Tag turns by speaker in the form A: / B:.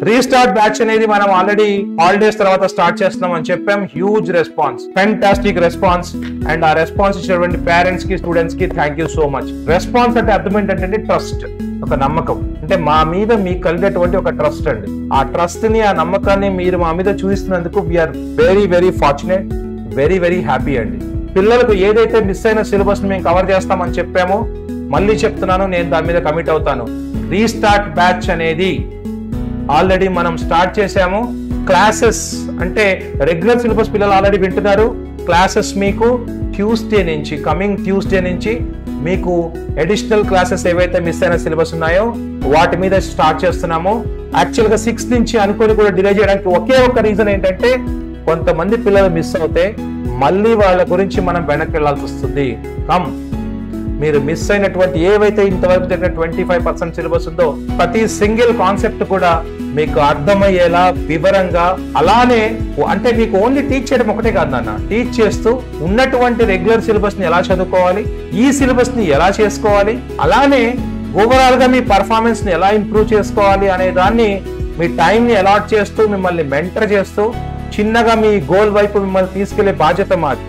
A: Restart batch అనేది మనం already holidays తర్వాత స్టార్ట్ చేస్తున్నాం అని చెప్పాం. Huge response, fantastic response. And ఆ రెస్పాన్స్ ఇచ్చినటువంటి పేరెంట్స్ కి, స్టూడెంట్స్ కి thank you so much. Response అంటే అర్థం ఏంటంటే ట్రస్ట్, ఒక నమ్మకం. అంటే మా మీద మీకు కలిగేటువంటి ఒక ట్రస్ట్ అండి. ఆ ట్రస్ట్ ని, ఆ నమ్మకాన్ని మీరు మా మీద చూపిస్తున్నందుకు we are very very fortunate, very very happy అండి. పిల్లలకు ఏదైతే మిస్ అయిన సిలబస్ మేము కవర్ చేస్తామని చెప్పామో మళ్ళీ చెప్తున్నాను, నేను దాని మీద కమిట్ అవుతాను. రీస్టార్ట్ బ్యాచ్ అనేది ఆల్రెడీ మనం స్టార్ట్ చేశాము. క్లాసెస్ అంటే రెగ్యులర్ సిలబస్ పిల్లలు ఆల్రెడీ వింటున్నారు. క్లాసెస్ మీకు ట్యూస్డే నుంచి, కమింగ్ ట్యూస్డే నుంచి మీకు అడిషనల్ క్లాసెస్ ఏవైతే మిస్ అయిన సిలబస్ ఉన్నాయో వాటి మీద స్టార్ట్ చేస్తున్నాము. యాక్చువల్ గా 6 నుంచి అనుకొని కూడా డిలే చేయడానికి ఒకే ఒక రీజన్ ఏంటంటే కొంతమంది పిల్లలు మిస్ అవుతే మళ్ళీ వాళ్ళ గురించి మనం వెనక్కి వెళ్లాల్సి వస్తుంది. మీరు మిస్ అయినటువంటి ఏవైతే ఇంతవరకు జరిగిన 25% సిలబస్ ఉందో ప్రతి సింగిల్ కాన్సెప్ట్ కూడా మీకు అర్థమయ్యేలా వివరంగా, అలానే అంటే మీకు ఓన్లీ టీచ్ చేయడం ఒకటే కాదు నాన్న, టీచ్ చేస్తూ ఉన్నటువంటి రెగ్యులర్ సిలబస్ ని ఎలా చదువుకోవాలి, ఈ సిలబస్ ని ఎలా చేసుకోవాలి, అలానే ఓవరాల్ గా మీ పర్ఫార్మెన్స్ ని ఎలా ఇంప్రూవ్ చేసుకోవాలి అనే దాన్ని మీ టైం ని అలాట్ చేస్తూ మిమ్మల్ని మెంటర్ చేస్తూ చిన్నగా మీ గోల్ వైపు మిమ్మల్ని తీసుకెళ్లే బాధ్యత మాది.